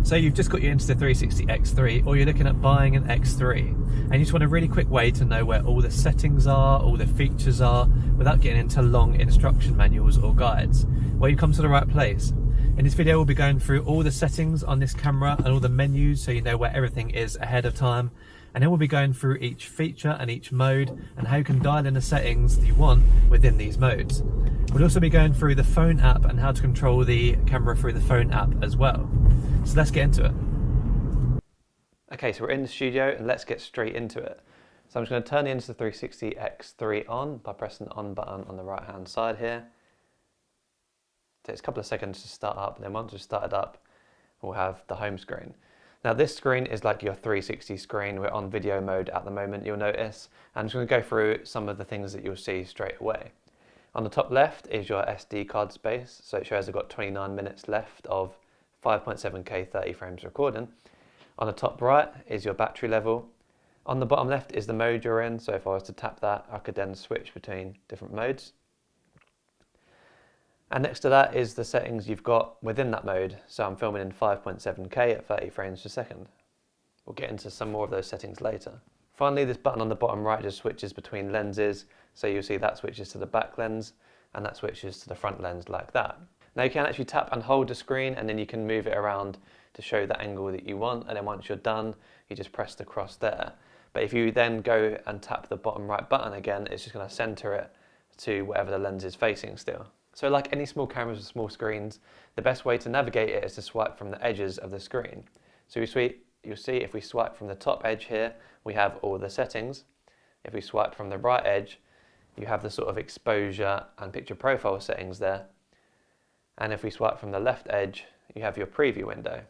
So you've just got your Insta360 X3, or you're looking at buying an X3, and you just want a really quick way to know where all the settings are, all the features are, without getting into long instruction manuals or guides. Well, you've come to the right place. In this video, we'll be going through all the settings on this camera and all the menus, so you know where everything is ahead of time. And then we'll be going through each feature and each mode and how you can dial in the settings that you want within these modes. We'll also be going through the phone app and how to control the camera through the phone app as well. So let's get into it. Okay, so we're in the studio and let's get straight into it. So I'm just going to turn the Insta360 X3 on by pressing the on button on the right hand side here. It takes a couple of seconds to start up, and then once it's started up, we'll have the home screen. Now this screen is like your 360 screen. We're on video mode at the moment, you'll notice. I'm just going to go through some of the things that you'll see straight away. On the top left is your SD card space, so it shows I've got 29 minutes left of 5.7K 30 frames recording. On the top right is your battery level. On the bottom left is the mode you're in, so if I was to tap that, I could then switch between different modes. And next to that is the settings you've got within that mode. So I'm filming in 5.7K at 30 frames per second. We'll get into some more of those settings later. Finally, this button on the bottom right just switches between lenses. So you'll see that switches to the back lens and that switches to the front lens like that. Now you can actually tap and hold the screen, and then you can move it around to show the angle that you want. And then once you're done, you just press the cross there. But if you then go and tap the bottom right button again, it's just going to center it to whatever the lens is facing still. So like any small cameras with small screens, the best way to navigate it is to swipe from the edges of the screen. So you'll see if we swipe from the top edge here, we have all the settings. If we swipe from the right edge, you have the sort of exposure and picture profile settings there. And if we swipe from the left edge, you have your preview window.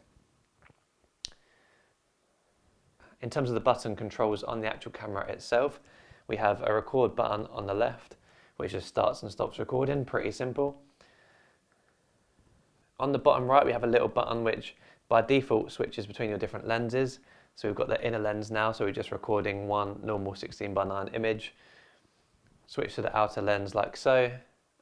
In terms of the button controls on the actual camera itself, we have a record button on the left, which just starts and stops recording, pretty simple. On the bottom right, we have a little button which by default switches between your different lenses. So we've got the inner lens now, so we're just recording one normal 16:9 image. Switch to the outer lens like so,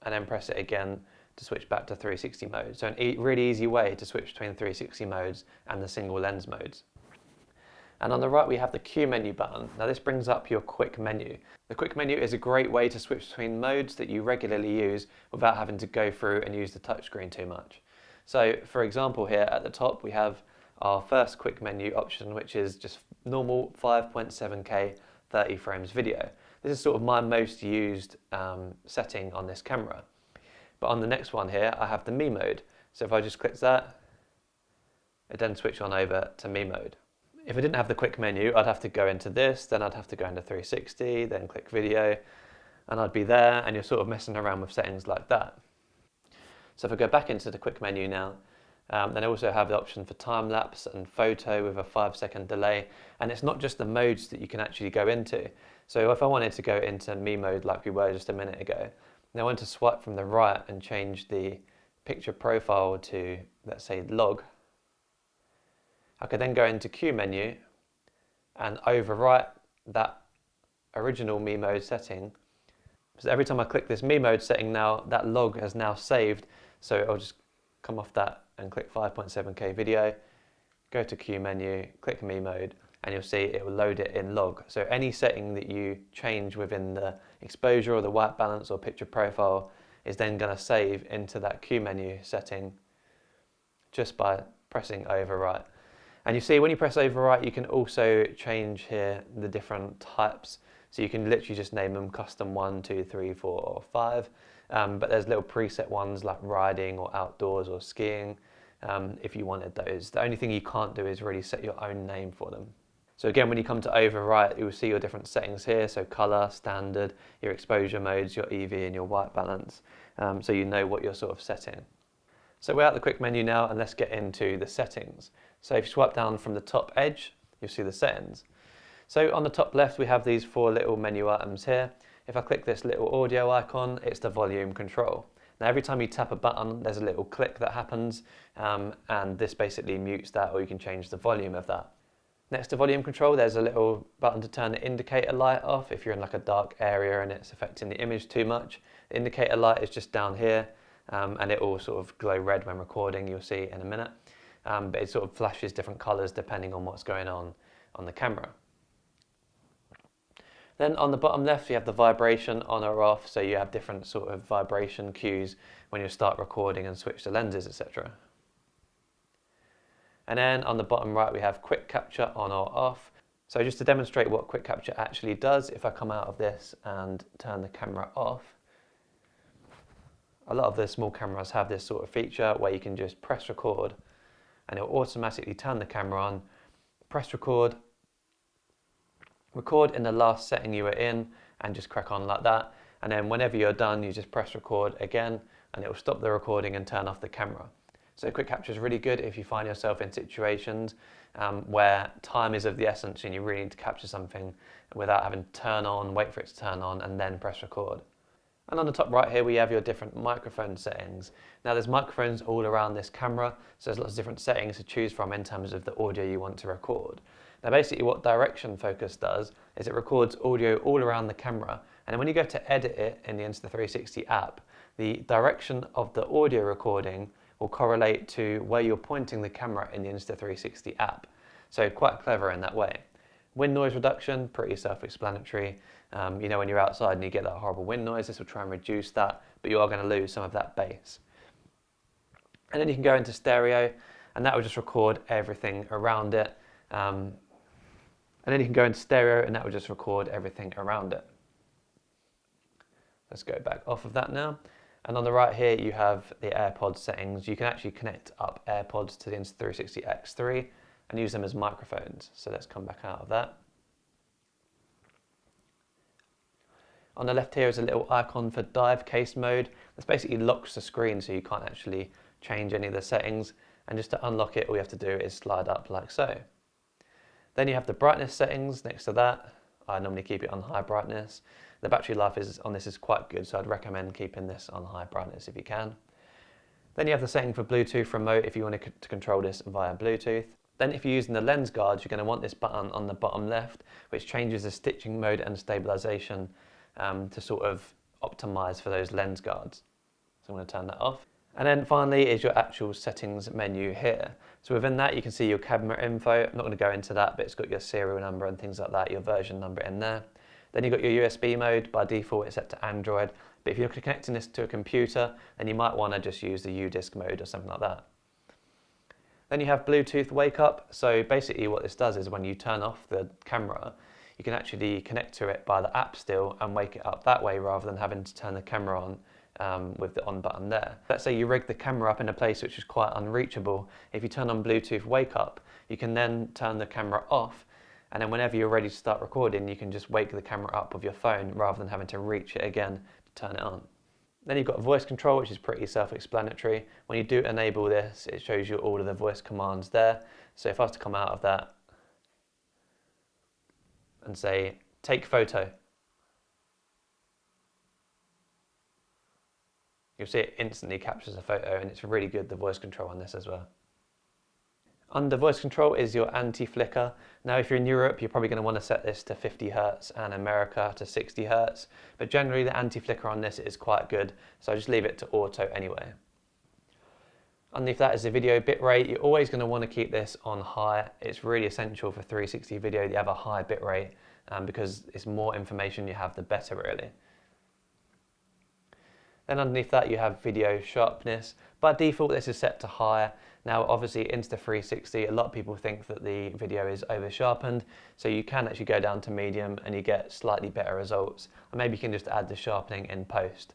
and then press it again to switch back to 360 mode. So a really easy way to switch between 360 modes and the single lens modes. And on the right we have the Q menu button. Now this brings up your quick menu. The quick menu is a great way to switch between modes that you regularly use without having to go through and use the touchscreen too much. So for example here at the top we have our first quick menu option, which is just normal 5.7K 30 frames video. This is sort of my most used setting on this camera. But on the next one here I have the me mode. So if I just click that, it then switches on over to me mode. If I didn't have the quick menu, I'd have to go into this, then I'd have to go into 360, then click video, and I'd be there, and you're sort of messing around with settings like that. So if I go back into the quick menu now, then I also have the option for time lapse and photo with a 5-second delay, and it's not just the modes that you can actually go into. So if I wanted to go into me mode like we were just a minute ago, and I want to swipe from the right and change the picture profile to, let's say, log, I could then go into Q menu and overwrite that original me mode setting. So every time I click this me mode setting now, that log has now saved. So I'll just come off that and click 5.7K video, go to Q menu, click me mode, and you'll see it will load it in log. So any setting that you change within the exposure or the white balance or picture profile is then going to save into that Q menu setting just by pressing overwrite. And you see when you press overwrite, you can also change here the different types. So you can literally just name them custom 1, 2, 3, 4, or 5. But there's little preset ones like riding or outdoors or skiing if you wanted those. The only thing you can't do is really set your own name for them. So again, when you come to overwrite, you will see your different settings here. So color, standard, your exposure modes, your EV and your white balance. So you know what you're sort of setting. So we're at the quick menu now, and let's get into the settings. So if you swipe down from the top edge, you'll see the settings. So on the top left, we have these 4 little menu items here. If I click this little audio icon, it's the volume control. Now every time you tap a button, there's a little click that happens, and this basically mutes that, or you can change the volume of that. Next to volume control, there's a little button to turn the indicator light off if you're in like a dark area and it's affecting the image too much. The indicator light is just down here, and it will sort of glow red when recording, you'll see in a minute. but it sort of flashes different colours depending on what's going on the camera. Then on the bottom left, you have the vibration on or off, so you have different sort of vibration cues when you start recording and switch the lenses, etc. And then on the bottom right, we have quick capture on or off. So just to demonstrate what quick capture actually does, if I come out of this and turn the camera off, a lot of the small cameras have this sort of feature where you can just press record and it will automatically turn the camera on, press record, record in the last setting you were in and just crack on like that. And then whenever you're done, you just press record again and it will stop the recording and turn off the camera. So quick capture is really good if you find yourself in situations where time is of the essence and you really need to capture something without having to turn on, wait for it to turn on and then press record. And on the top right here, we have your different microphone settings. Now there's microphones all around this camera, so there's lots of different settings to choose from in terms of the audio you want to record. Now basically what direction focus does is it records audio all around the camera, and then when you go to edit it in the Insta360 app, the direction of the audio recording will correlate to where you're pointing the camera in the Insta360 app. So quite clever in that way. Wind noise reduction, pretty self-explanatory. You know, when you're outside and you get that horrible wind noise, this will try and reduce that, but you are going to lose some of that bass. And then you can go into stereo, and that will just record everything around it. And then you can go into stereo, and that will just record everything around it. Let's go back off of that now. And on the right here, you have the AirPods settings. You can actually connect up AirPods to the Insta360 X3 and use them as microphones. So let's come back out of that. On the left here is a little icon for dive case mode. This basically locks the screen so you can't actually change any of the settings. And just to unlock it, all you have to do is slide up like so. Then you have the brightness settings next to that. I normally keep it on high brightness. The battery life on this is quite good, so I'd recommend keeping this on high brightness if you can. Then you have the setting for Bluetooth remote if you want to control this via Bluetooth. Then if you're using the lens guards, you're going to want this button on the bottom left, which changes the stitching mode and stabilization to sort of optimize for those lens guards. So I'm going to turn that off. And then finally is your actual settings menu here. So within that you can see your camera info. I'm not going to go into that, but it's got your serial number and things like that, your version number in there. Then you've got your USB mode. By default it's set to Android, but if you're connecting this to a computer, then you might want to just use the U-Disc mode or something like that. Then you have Bluetooth wake up. So basically what this does is when you turn off the camera, you can actually connect to it by the app still and wake it up that way rather than having to turn the camera on with the on button there. Let's say you rig the camera up in a place which is quite unreachable. If you turn on Bluetooth wake up, you can then turn the camera off, and then whenever you're ready to start recording, you can just wake the camera up with your phone rather than having to reach it again to turn it on. Then you've got voice control, which is pretty self-explanatory. When you do enable this, it shows you all of the voice commands there. So if I was to come out of that and say, take photo, you'll see it instantly captures a photo, and it's really good, the voice control on this as well. Under voice control is your anti-flicker. Now if you're in Europe, you're probably going to want to set this to 50 Hz and America to 60 Hz, but generally the anti-flicker on this is quite good, so I just leave it to auto anyway. Underneath that is the video bitrate. You're always going to want to keep this on high. It's really essential for 360 video that you have a high bitrate because it's more information you have, the better really. Then underneath that you have video sharpness. By default this is set to high. Now obviously Insta360, a lot of people think that the video is over sharpened, so you can actually go down to medium and you get slightly better results. Or maybe you can just add the sharpening in post.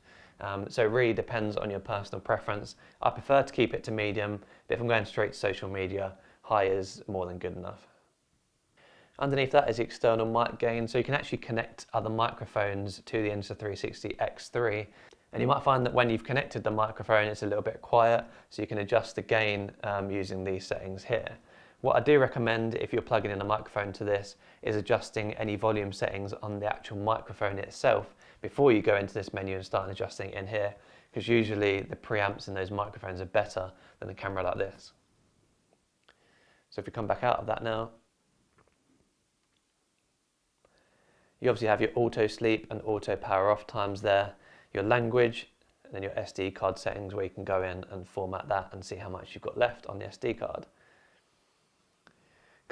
So it really depends on your personal preference. I prefer to keep it to medium, but if I'm going straight to social media, high is more than good enough. Underneath that is the external mic gain, so you can actually connect other microphones to the Insta360 X3. And you might find that when you've connected the microphone, it's a little bit quiet, so you can adjust the gain using these settings here. What I do recommend if you're plugging in a microphone to this is adjusting any volume settings on the actual microphone itself before you go into this menu and start adjusting in here, because usually the preamps in those microphones are better than a camera like this. So if we come back out of that now, you obviously have your auto sleep and auto power off times there, your language, and then your SD card settings where you can go in and format that and see how much you've got left on the SD card.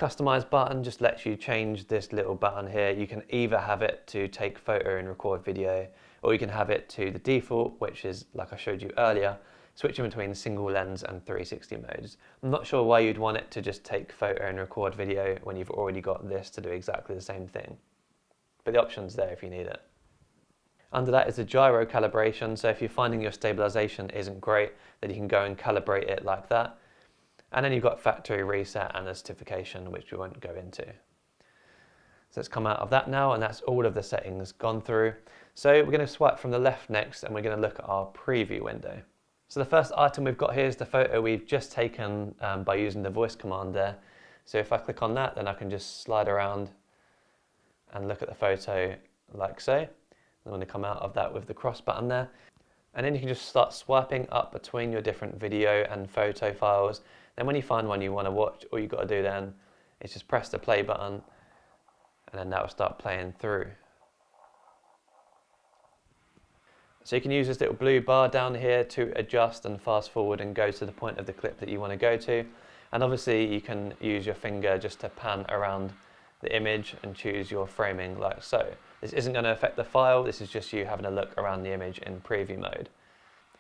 Customize button just lets you change this little button here. You can either have it to take photo and record video, or you can have it to the default, which is, like I showed you earlier, switching between single lens and 360 modes. I'm not sure why you'd want it to just take photo and record video when you've already got this to do exactly the same thing. But the option's there if you need it. Under that is the gyro calibration, so if you're finding your stabilization isn't great, then you can go and calibrate it like that. And then you've got factory reset and a certification, which we won't go into. So let's come out of that now, and that's all of the settings gone through. So we're going to swipe from the left next, and we're going to look at our preview window. So the first item we've got here is the photo we've just taken by using the voice command there. So if I click on that, then I can just slide around and look at the photo like so. I'm going to come out of that with the cross button there. And then you can just start swiping up between your different video and photo files. Then when you find one you want to watch, all you've got to do then is just press the play button, and then that will start playing through. So you can use this little blue bar down here to adjust and fast forward and go to the point of the clip that you want to go to. And obviously you can use your finger just to pan around the image and choose your framing like so. This isn't going to affect the file, this is just you having a look around the image in preview mode.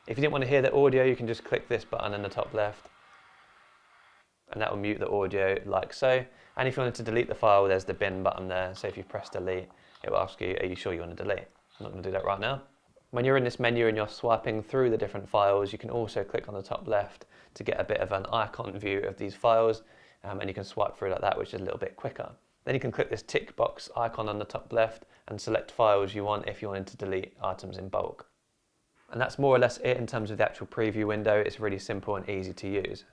If you didn't want to hear the audio, you can just click this button in the top left, and that will mute the audio like so. And if you wanted to delete the file, there's the bin button there. So if you press delete, it will ask you, are you sure you want to delete? I'm not going to do that right now. When you're in this menu and you're swiping through the different files, you can also click on the top left to get a bit of an icon view of these files, and you can swipe through like that, which is a little bit quicker. Then you can click this tick box icon on the top left and select files you want if you wanted to delete items in bulk. And that's more or less it in terms of the actual preview window. It's really simple and easy to use.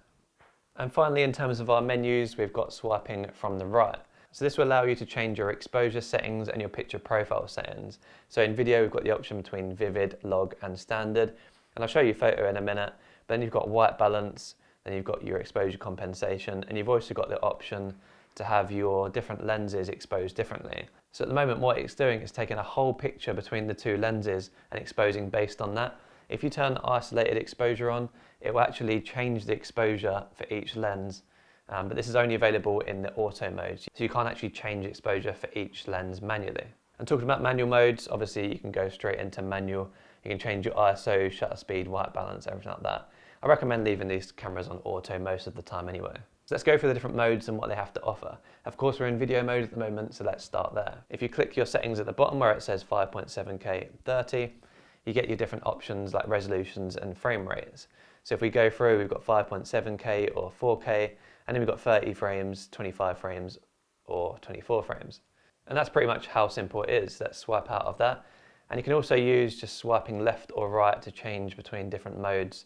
And finally, in terms of our menus, we've got swiping from the right. So this will allow you to change your exposure settings and your picture profile settings. So in video, we've got the option between vivid, log, and standard. And I'll show you photo in a minute. But then you've got white balance, then you've got your exposure compensation, and you've also got the option to have your different lenses exposed differently. So at the moment, what it's doing is taking a whole picture between the two lenses and exposing based on that. If you turn isolated exposure on, it will actually change the exposure for each lens. But this is only available in the auto mode, so you can't actually change exposure for each lens manually. And talking about manual modes, obviously you can go straight into manual. You can change your ISO, shutter speed, white balance, everything like that. I recommend leaving these cameras on auto most of the time anyway. So let's go through the different modes and what they have to offer. Of course, we're in video mode at the moment, so let's start there. If you click your settings at the bottom where it says 5.7K 30, you get your different options like resolutions and frame rates. So if we go through, we've got 5.7K or 4K, and then we've got 30 frames, 25 frames, or 24 frames. And that's pretty much how simple it is. Let's swipe out of that. And you can also use just swiping left or right to change between different modes,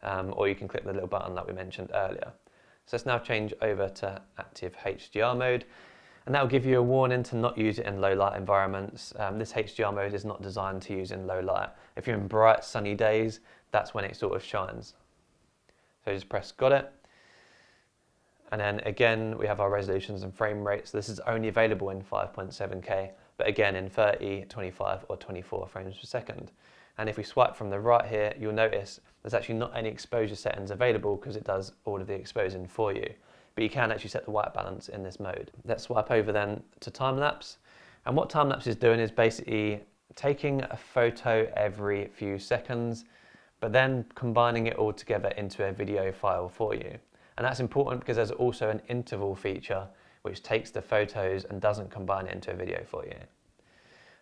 or you can click the little button that we mentioned earlier. So let's now change over to active HDR mode, and that will give you a warning to not use it in low light environments. This HDR mode is not designed to use in low light. If you're in bright sunny days, that's when it sort of shines. So just press got it. And then again, we have our resolutions and frame rates. This is only available in 5.7K, but again in 30, 25 or 24 frames per second. And if we swipe from the right here, you'll notice there's actually not any exposure settings available because it does all of the exposing for you. But you can actually set the white balance in this mode. Let's swipe over then to Timelapse. And what Timelapse is doing is basically taking a photo every few seconds, but then combining it all together into a video file for you. And that's important because there's also an interval feature which takes the photos and doesn't combine it into a video for you.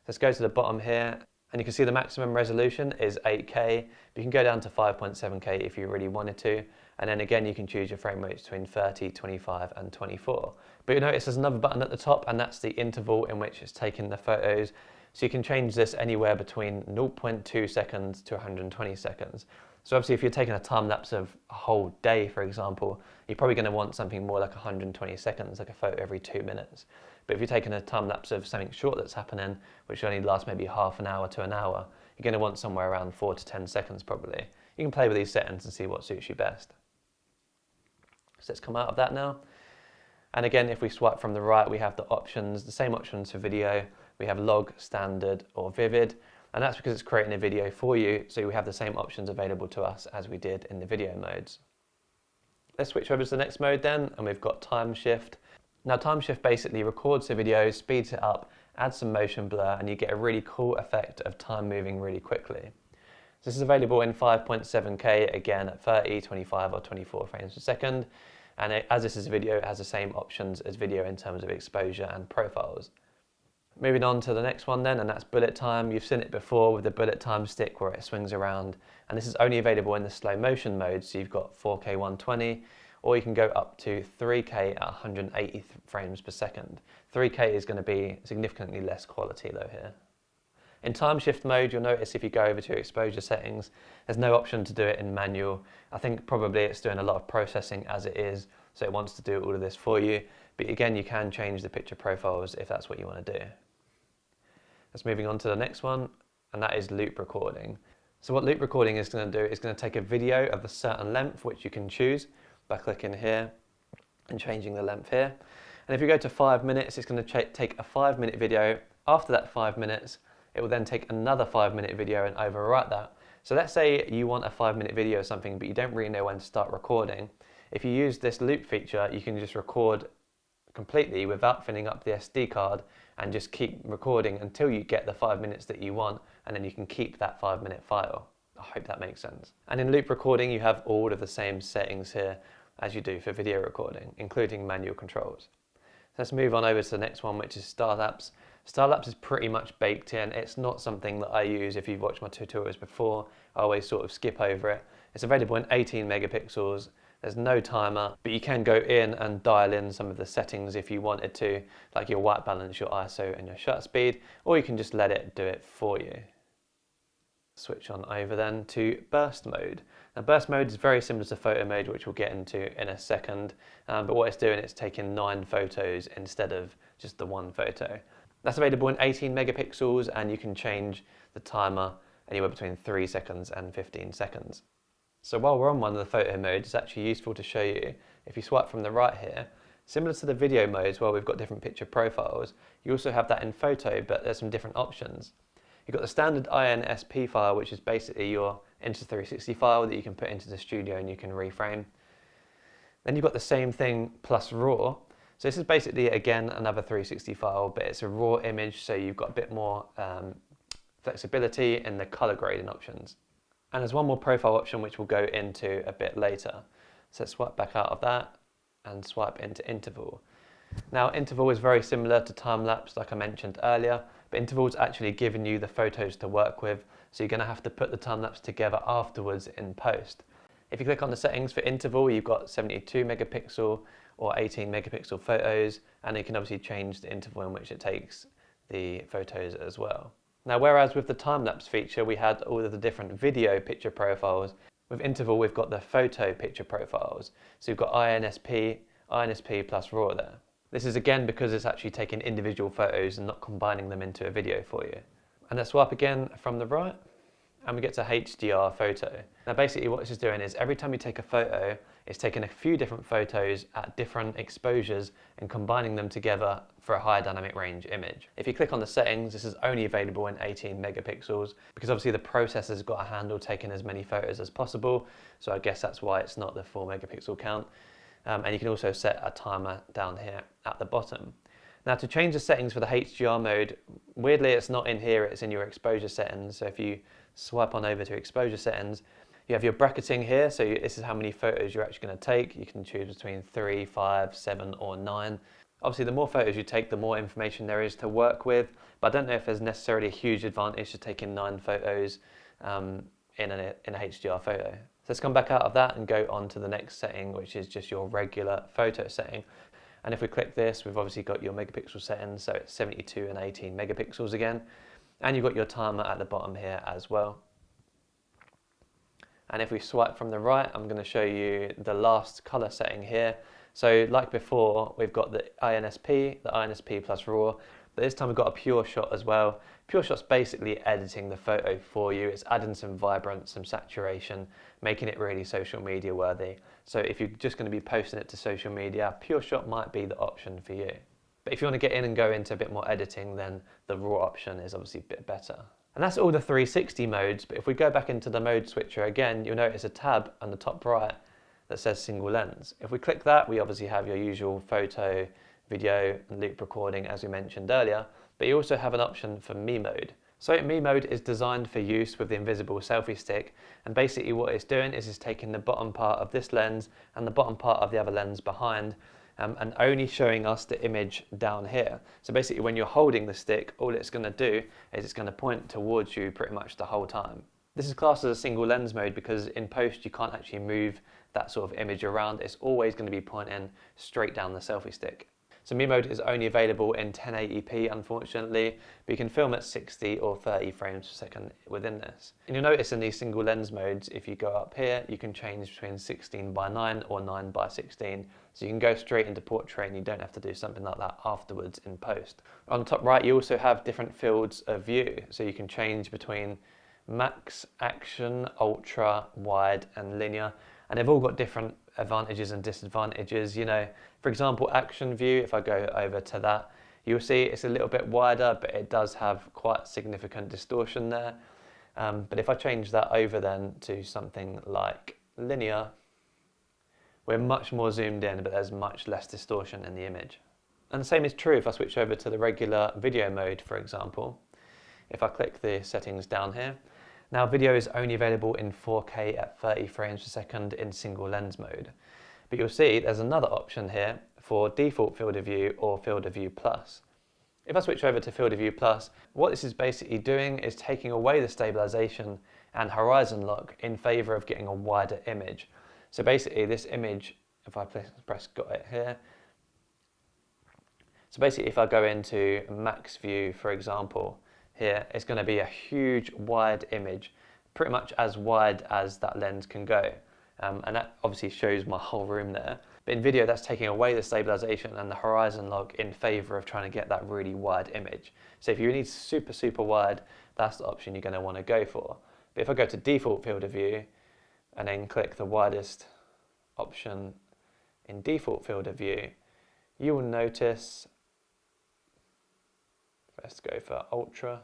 Let's go to the bottom here, and you can see the maximum resolution is 8K, but you can go down to 5.7K if you really wanted to. And then again, you can choose your frame rates between 30, 25 and 24. But you'll notice there's another button at the top, and that's the interval in which it's taking the photos. So you can change this anywhere between 0.2 seconds to 120 seconds. So obviously if you're taking a time lapse of a whole day, for example, you're probably going to want something more like 120 seconds, like a photo every 2 minutes. But if you're taking a time lapse of something short that's happening, which only lasts maybe half an hour to an hour, you're going to want somewhere around 4 to 10 seconds probably. You can play with these settings and see what suits you best. So let's come out of that now. And again, if we swipe from the right, we have the options, the same options for video. We have log, standard or vivid. And that's because it's creating a video for you, so we have the same options available to us as we did in the video modes. Let's switch over to the next mode then, and we've got time shift. Now time shift basically records the video, speeds it up, adds some motion blur, and you get a really cool effect of time moving really quickly. This is available in 5.7K, again at 30, 25 or 24 frames per second. And as this is a video, it has the same options as video in terms of exposure and profiles. Moving on to the next one then, and that's bullet time. You've seen it before with the bullet time stick where it swings around. And this is only available in the slow motion mode, so you've got 4K 120, or you can go up to 3K at 180 frames per second. 3K is going to be significantly less quality though here. In time shift mode, you'll notice if you go over to exposure settings, there's no option to do it in manual. I think probably it's doing a lot of processing as it is, so it wants to do all of this for you. But again, you can change the picture profiles if that's what you want to do. Let's moving on to the next one, and that is loop recording. So what loop recording is going to do is going to take a video of a certain length, which you can choose by clicking here and changing the length here. And if you go to 5 minutes, it's going to take a 5-minute video. After that 5 minutes, it will then take another 5-minute video and overwrite that. So let's say you want a 5-minute video or something, but you don't really know when to start recording. If you use this loop feature, you can just record completely without filling up the SD card and just keep recording until you get the 5 minutes that you want, and then you can keep that 5-minute file. I hope that makes sense. And in loop recording, you have all of the same settings here as you do for video recording, including manual controls. Let's move on over to the next one, which is Timelapse. Timelapse is pretty much baked in. It's not something that I use. If you've watched my tutorials before, I always sort of skip over it. It's available in 18 megapixels. There's no timer, but you can go in and dial in some of the settings if you wanted to, like your white balance, your ISO and your shutter speed, or you can just let it do it for you. Switch on over then to burst mode. Now burst mode is very similar to photo mode, which we'll get into in a second, but what it's doing, it's taking 9 photos instead of just the 1 photo. That's available in 18 megapixels, and you can change the timer anywhere between 3 seconds and 15 seconds. So while we're on one of the photo modes, it's actually useful to show you, if you swipe from the right here, similar to the video modes where we've got different picture profiles, you also have that in photo, but there's some different options. You've got the standard INSP file, which is basically your Insta360 file that you can put into the studio and you can reframe. Then you've got the same thing plus RAW. So this is basically, again, another 360 file, but it's a RAW image, so you've got a bit more flexibility in the color grading options. And there's one more profile option which we'll go into a bit later. So let's swipe back out of that and swipe into interval. Now interval is very similar to time-lapse like I mentioned earlier, but interval's actually giving you the photos to work with, so you're going to have to put the time-lapse together afterwards in post. If you click on the settings for interval, you've got 72 megapixel or 18 megapixel photos, and you can obviously change the interval in which it takes the photos as well. Now, whereas with the time-lapse feature, we had all of the different video picture profiles, with interval, we've got the photo picture profiles. So you've got INSP plus RAW there. This is again because it's actually taking individual photos and not combining them into a video for you. And let's swipe again from the right, and we get to HDR photo. Now basically what this is doing is every time you take a photo, it's taking a few different photos at different exposures and combining them together for a high dynamic range image. If you click on the settings, this is only available in 18 megapixels because obviously the processor's got a handle taking as many photos as possible. So I guess that's why it's not the 4 megapixel count. And you can also set a timer down here at the bottom. Now to change the settings for the HDR mode, weirdly it's not in here, it's in your exposure settings. So if you swipe on over to exposure settings, you have your bracketing here, so this is how many photos you're actually going to take. You can choose between 3, 5, 7 or 9. Obviously the more photos you take, the more information there is to work with, but I don't know if there's necessarily a huge advantage to taking 9 photos in a HDR photo. So let's come back out of that and go on to the next setting, which is just your regular photo setting. And if we click this, we've obviously got your megapixel settings, so it's 72 and 18 megapixels again. And you've got your timer at the bottom here as well. And if we swipe from the right, I'm going to show you the last color setting here. So like before, we've got the INSP plus RAW, but this time we've got a pure shot as well. Pure shot's basically editing the photo for you. It's adding some vibrance, some saturation, making it really social media worthy. So if you're just going to be posting it to social media, pure shot might be the option for you. But if you want to get in and go into a bit more editing, then the RAW option is obviously a bit better. And that's all the 360 modes, but if we go back into the mode switcher again, you'll notice a tab on the top right that says single lens. If we click that, we obviously have your usual photo, video and loop recording as we mentioned earlier, but you also have an option for me mode. So me mode is designed for use with the invisible selfie stick, and basically what it's doing is it's taking the bottom part of this lens and the bottom part of the other lens behind, and only showing us the image down here. So basically when you're holding the stick, all it's going to do is it's going to point towards you pretty much the whole time. This is classed as a single lens mode because in post you can't actually move that sort of image around. It's always going to be pointing straight down the selfie stick. So me mode is only available in 1080p unfortunately, but you can film at 60 or 30 frames per second within this. And you'll notice in these single lens modes, if you go up here, you can change between 16:9 or 9:16. So you can go straight into portrait and you don't have to do something like that afterwards in post. On the top right, you also have different fields of view. So you can change between max, action, ultra, wide and linear. And they've all got different advantages and disadvantages. You know, for example, action view, if I go over to that, you'll see it's a little bit wider, but it does have quite significant distortion there. But if I change that over then to something like linear, we're much more zoomed in, but there's much less distortion in the image. And the same is true if I switch over to the regular video mode, for example. If I click the settings down here, now video is only available in 4K at 30 frames per second in single lens mode. But you'll see there's another option here for default field of view or field of view plus. If I switch over to field of view plus, what this is basically doing is taking away the stabilization and horizon lock in favor of getting a wider image. So basically this image, if I press got it here, so basically if I go into max view, for example, here, it's going to be a huge wide image, pretty much as wide as that lens can go. And that obviously shows my whole room there. But in video, that's taking away the stabilization and the horizon lock in favor of trying to get that really wide image. So if you need super, super wide, that's the option you're going to want to go for. But if I go to default field of view and then click the widest option in default field of view, you will notice, let's go for ultra,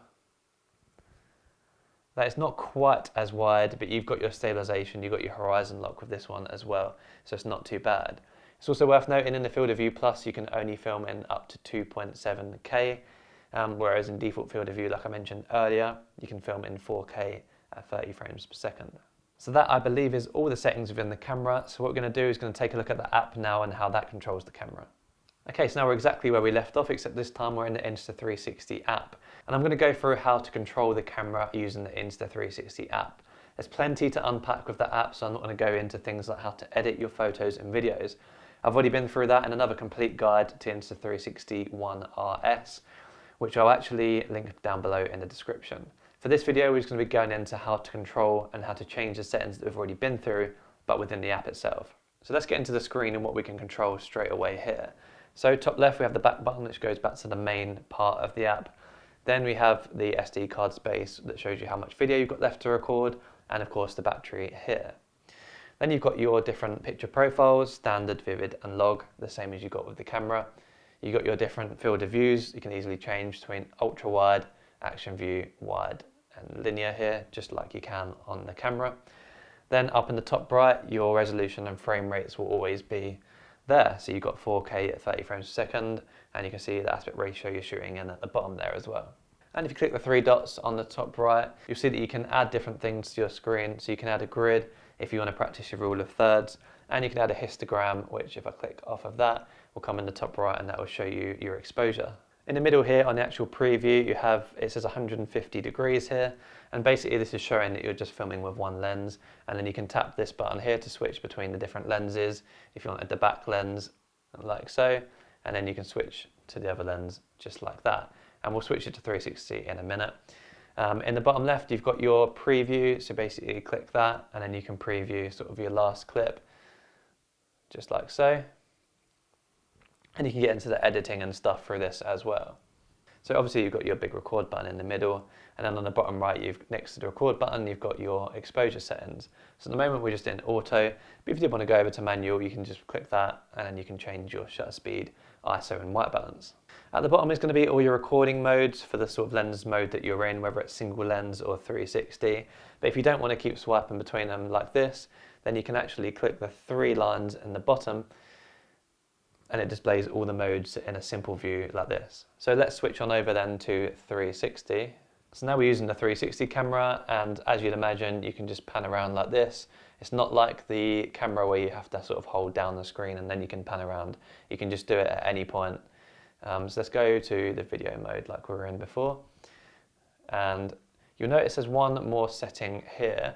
that it's not quite as wide, but you've got your stabilization, you've got your horizon lock with this one as well, so it's not too bad. It's also worth noting in the field of view plus you can only film in up to 2.7K, whereas in default field of view, like I mentioned earlier, you can film in 4K at 30 frames per second. So that, I believe, is all the settings within the camera. So what we're going to do is going to take a look at the app now and how that controls the camera. Okay, so now we're exactly where we left off, except this time we're in the Insta360 app. And I'm going to go through how to control the camera using the Insta360 app. There's plenty to unpack with the app, so I'm not going to go into things like how to edit your photos and videos. I've already been through that in another complete guide to Insta360 One RS, which I'll actually link down below in the description. For this video, we're just going to be going into how to control and how to change the settings that we've already been through, but within the app itself. So let's get into the screen and what we can control straight away here. So top left, we have the back button, which goes back to the main part of the app. Then we have the SD card space that shows you how much video you've got left to record, and of course the battery here. Then you've got your different picture profiles, standard, vivid, and log, the same as you got with the camera. You've got your different field of views. You can easily change between ultra wide, action view, wide, and linear here, just like you can on the camera. Then up in the top right, your resolution and frame rates will always be there. So you've got 4K at 30 frames per second, and you can see the aspect ratio you're shooting in at the bottom there as well. And if you click the three dots on the top right, you'll see that you can add different things to your screen. So you can add a grid if you want to practice your rule of thirds, and you can add a histogram, which if I click off of that, will come in the top right, and that will show you your exposure. In the middle here on the actual preview, you have, it says 150 degrees here, and basically this is showing that you're just filming with one lens, and then you can tap this button here to switch between the different lenses if you wanted the back lens, like so, and then you can switch to the other lens just like that. And we'll switch it to 360 in a minute. In the bottom left, you've got your preview, so basically click that, and then you can preview sort of your last clip, just like so. And you can get into the editing and stuff through this as well. So obviously you've got your big record button in the middle, and then on the bottom right, next to the record button, you've got your exposure settings. So at the moment we're just in auto, but if you did want to go over to manual, you can just click that, and then you can change your shutter speed, ISO and white balance. At the bottom is going to be all your recording modes for the sort of lens mode that you're in, whether it's single lens or 360. But if you don't want to keep swiping between them like this, then you can actually click the three lines in the bottom, and it displays all the modes in a simple view like this. So let's switch on over then to 360. So now we're using the 360 camera, and as you'd imagine, you can just pan around like this. It's not like the camera where you have to sort of hold down the screen and then you can pan around. You can just do it at any point. So let's go to the video mode like we were in before. And you'll notice there's one more setting here.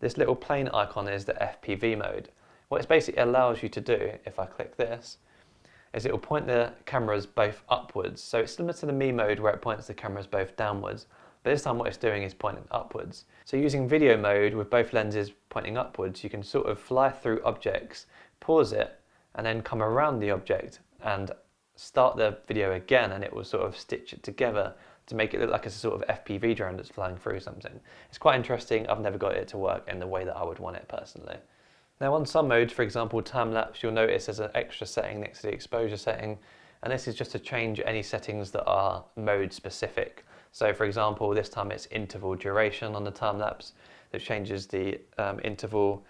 This little plane icon is the FPV mode. What it basically allows you to do, if I click this, is it will point the cameras both upwards. So it's similar to the Me mode where it points the cameras both downwards, but this time what it's doing is pointing upwards. So using video mode with both lenses pointing upwards, you can sort of fly through objects, pause it, and then come around the object and start the video again, and it will sort of stitch it together to make it look like it's a sort of FPV drone that's flying through something. It's quite interesting. I've never got it to work in the way that I would want it personally. Now on some modes, for example time-lapse, you'll notice there's an extra setting next to the exposure setting, and this is just to change any settings that are mode specific. So for example, this time it's interval duration on the time-lapse that changes the interval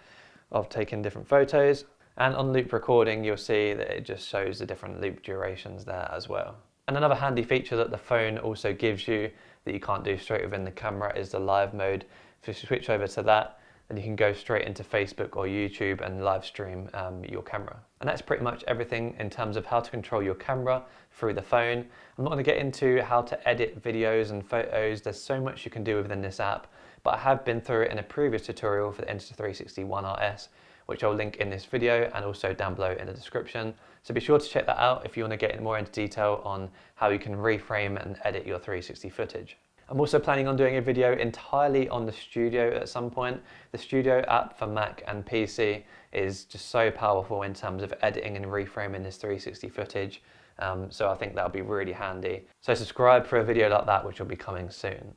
of taking different photos, and on loop recording you'll see that it just shows the different loop durations there as well. And another handy feature that the phone also gives you that you can't do straight within the camera is the live mode. If you switch over to that, then you can go straight into Facebook or YouTube and live stream your camera. And that's pretty much everything in terms of how to control your camera through the phone. I'm not going to get into how to edit videos and photos. There's so much you can do within this app, but I have been through it in a previous tutorial for the Insta360 One RS, which I'll link in this video and also down below in the description. So be sure to check that out if you want to get more into detail on how you can reframe and edit your 360 footage. I'm also planning on doing a video entirely on the Studio at some point. The Studio app for Mac and PC is just so powerful in terms of editing and reframing this 360 footage. So I think that'll be really handy. So subscribe for a video like that, which will be coming soon.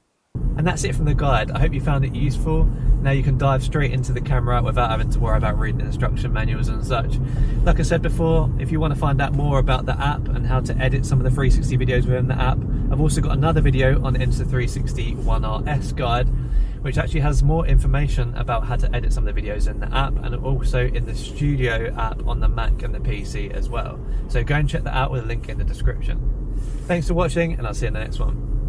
And that's it from the guide. I hope you found it useful. Now you can dive straight into the camera without having to worry about reading instruction manuals and such. Like I said before, if you want to find out more about the app and how to edit some of the 360 videos within the app, I've also got another video on the Insta360 One RS guide, which actually has more information about how to edit some of the videos in the app and also in the Studio app on the Mac and the PC as well. So go and check that out with a link in the description. Thanks for watching, and I'll see you in the next one.